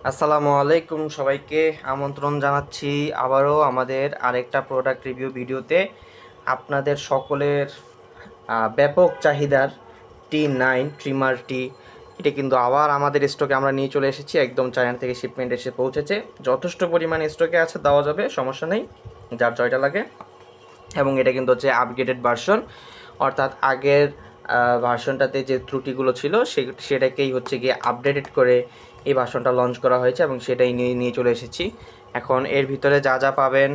আসসালামু আলাইকুম সবাইকে আমন্ত্রণ জানাচ্ছি আবারও আমাদের আরেকটা প্রোডাক্ট রিভিউ ভিডিওতে। আপনাদের সকলের ব্যাপক চাহিদার T9 ট্রিমার টি, এটা কিন্তু আবার আমাদের স্টকে আমরা নিয়ে চলে এসেছি। একদম চায়না থেকে শিপমেন্ট এসে পৌঁছেছে, যথেষ্ট পরিমাণে স্টকে আছে, দেওয়া যাবে, সমস্যা নেই, যার জয়টা লাগে। এবং এটা কিন্তু হচ্ছে আপগ্রেডেড ভার্সন, অর্থাৎ আগের ভার্সনটাতে যে ত্রুটিগুলো ছিল সেটাকেই হচ্ছে গিয়ে আপডেটেড করে এই ভার্সনটা লঞ্চ করা হয়েছে এবং সেটাই নিয়ে চলে এসেছি। এখন এর ভিতরে যা যা পাবেন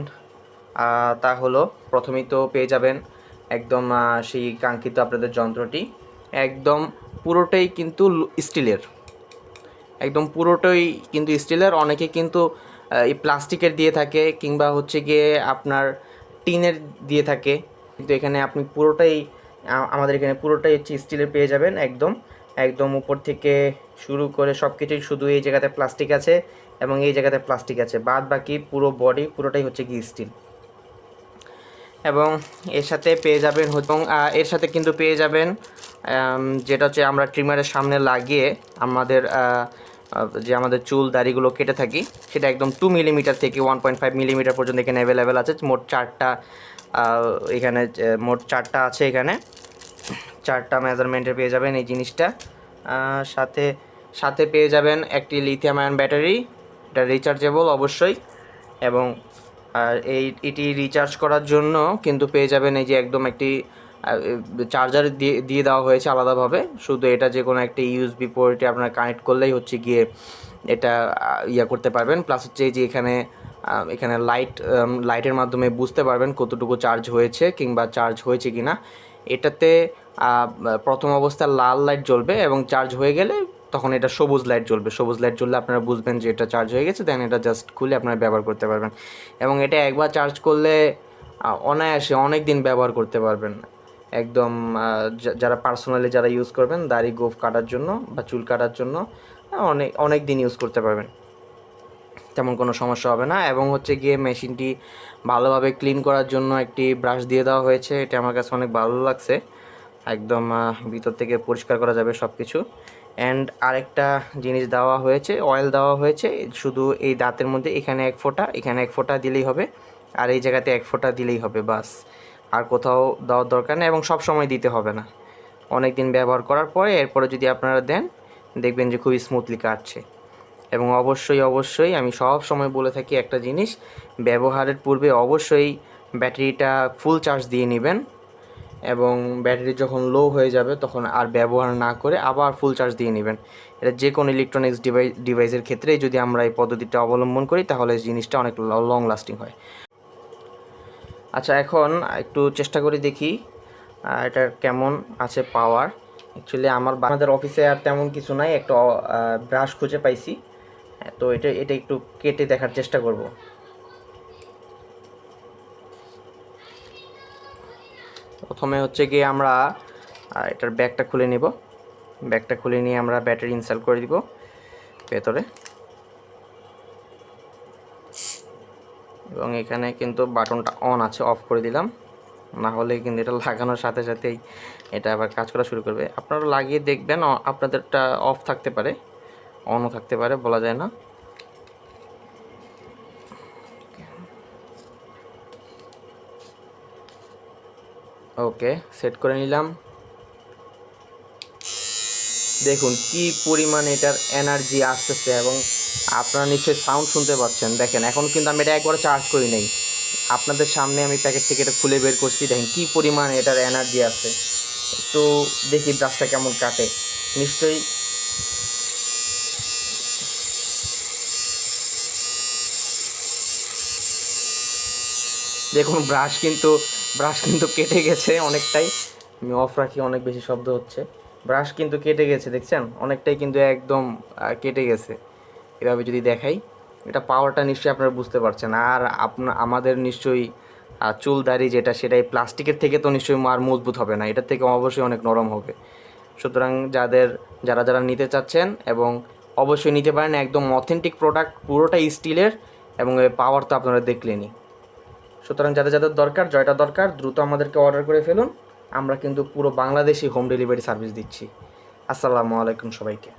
তা হলো, প্রথমেই তো পেয়ে যাবেন একদম সেই কাঙ্ক্ষিত আপনাদের যন্ত্রটি। একদম পুরোটাই কিন্তু স্টিলের, একদম পুরোটাই কিন্তু স্টিলের। অনেকে কিন্তু এই প্লাস্টিকের দিয়ে থাকে কিংবা হচ্ছে গিয়ে আপনার টিনের দিয়ে থাকে, কিন্তু এখানে আপনি পুরোটাই আমাদের এখানে পুরোটাই হচ্ছে স্টিলের পেয়ে যাবেন। একদম একদম উপর থেকে শুরু করে সব কিছুই, শুধু এই জায়গাতে প্লাস্টিক আছে এবং এই জায়গাতে প্লাস্টিক আছে, বাদ বাকি পুরো বডি পুরোটাই হচ্ছে কি স্টিল। এবং এর সাথে পেয়ে যাবেন এবং এর সাথে কিন্তু পেয়ে যাবেন যেটা হচ্ছে আমরা ট্রিমারের সামনে লাগিয়ে যে আমাদের চুল দাড়িগুলো কেটে থাকি, সেটা একদম 2 মিলিমিটার থেকে 1.5 মিলিমিটার পর্যন্ত এখানে অ্যাভেলেবেল আছে। মোট 4টা এখানে আছে, এখানে 4টা মেজারমেন্টের পেয়ে যাবেন এই জিনিসটা। সাথে সাথে পেয়ে যাবেন একটি লিথিয়াম আয়ন ব্যাটারি, এটা রিচার্জেবল অবশ্যই। এবং এটি রিচার্জ করার জন্য কিন্তু পেয়ে যাবেন এই যে একদম একটি চার্জার দিয়ে দেওয়া হয়েছে আলাদাভাবে। শুধু এটা যে কোনো একটা ইউএসবি পোর্টে আপনারা কানেক্ট করলেই হচ্ছে গিয়ে এটা করতে পারবেন। প্লাস হচ্ছে যে এখানে লাইটের মাধ্যমে বুঝতে পারবেন কতটুকু চার্জ হয়েছে কিংবা চার্জ হয়েছে কি না। এটাতে প্রথম অবস্থায় লাল লাইট জ্বলবে এবং চার্জ হয়ে গেলে তখন এটা সবুজ লাইট জ্বলবে। সবুজ লাইট জ্বললে আপনারা বুঝবেন যে এটা চার্জ হয়ে গেছে, দেন এটা জাস্ট খুলে আপনারা ব্যবহার করতে পারবেন। এবং এটা একবার চার্জ করলে অনায়াসে অনেক দিন ব্যবহার করতে পারবেন। একদম যারা পার্সোনালি যারা ইউজ করবেন, দাড়ি গোঁফ কাটার জন্য বা চুল কাটার জন্য অনেক দিন ইউজ করতে পারবেন, তেমন কোনো সমস্যা হবে না। এবং হচ্ছে গিয়ে মেশিনটি ভালোভাবে ক্লিন করার জন্য একটি ব্রাশ দিয়ে দেওয়া হয়েছে, এটা আমার কাছে অনেক ভালো লাগছে। একদম ভিতর থেকে পরিষ্কার করা যাবে সব কিছু। অ্যান্ড আরেকটা জিনিস দেওয়া হয়েছে, অয়েল দেওয়া হয়েছে শুধু এই দাঁতের মধ্যে, এখানে 1 ফোঁটা, এখানে 1 ফোঁটা দিলেই হবে, আর এই জায়গাতে 1 ফোঁটা দিলেই হবে, বাস। আর কোথাও দেওয়ার দরকার নেই এবং সব সময় দিতে হবে না। অনেক দিন ব্যবহার করার পরে এরপরে যদি আপনারা দেন, দেখবেন যে খুবই স্মুথলি কাটছে। এবং অবশ্যই আমি সব সময় বলে থাকি একটা জিনিস, ব্যবহারের পূর্বে অবশ্যই ব্যাটারিটা ফুল চার্জ দিয়ে নেবেন। এবং ব্যাটারি যখন লো হয়ে যাবে তখন আর ব্যবহার না করে আবার ফুল চার্জ দিয়ে নেবেন। এটা যে কোনো ইলেকট্রনিক্স ডিভাইসের ক্ষেত্রেই যদি আমরা এই পদ্ধতিটা অবলম্বন করি তাহলে জিনিসটা অনেক লং লাস্টিং হয়। আচ্ছা, এখন একটু চেষ্টা করে দেখি এটার কেমন আছে পাওয়ার। অ্যাকচুয়ালি আমাদের অফিসে আর তেমন কিছু নাই, একটা ব্রাশ খুঁজে পাইছি, তো এটা একটু কেটে দেখার চেষ্টা করব। প্রথমে হচ্ছে গিয়ে আমরা এটার ব্যাগটা খুলে নিব। ব্যাগটা খুলে নিয়ে আমরা ব্যাটারি ইনস্টল করে দিব ভেতরে। এবং এখানে কিন্তু বাটনটা অন আছে, অফ করে দিলাম, না হলে কিন্তু এটা লাগানোর সাথে সাথেই এটা আবার কাজ করা শুরু করবে। আপনারা লাগিয়ে দেখবেন, আপনাদেরটা অফ থাকতে পারে, অনও থাকতে পারে, বলা যায় না। ওকে, সেট করে নিলাম। দেখুন কি পরিমাণ এটার এনার্জি আসতেছে এবং আপনারা নিশ্চয়ই সাউন্ড শুনতে পাচ্ছেন। দেখেন এখন কিন্তু আমি এটা একবার চার্জ করি নাই, আপনাদের সামনে আমি প্যাকেট থেকে এটা খুলে বের করছি। দেখেন কি পরিমাণ এটার এনার্জি আছে। একটু দেখি ব্রাশটা কেমন কাটে। নিশ্চয়ই দেখুন ব্রাশ কিন্তু কেটে গেছে অনেকটাই। আমি অফ রাখি, অনেক বেশি শব্দ হচ্ছে। ব্রাশ কিন্তু কেটে গেছে, দেখছেন অনেকটাই কিন্তু একদম কেটে গেছে। এভাবে যদি দেখাই, এটা পাওয়ারটা নিশ্চয়ই আপনারা বুঝতে পারছেন। আর আমাদের নিশ্চয়ই চুল দাড়ি যেটা, সেটাই প্লাস্টিকের থেকে তো নিশ্চয়ই আর মজবুত হবে না, এটার থেকে অবশ্যই অনেক নরম হবে। সুতরাং যারা নিতে চাচ্ছেন এবং অবশ্যই নিতে পারেন, একদম অথেন্টিক প্রোডাক্ট, পুরোটাই স্টিলের এবং এর পাওয়ার তো আপনারা দেখলেনই। সুতরাং যাদের দরকার, জয়টা দরকার, দ্রুত আমাদেরকে অর্ডার করে ফেলুন। আমরা কিন্তু পুরো বাংলাদেশি হোম ডেলিভারি সার্ভিস দিচ্ছি। আসসালামু আলাইকুম সবাইকে।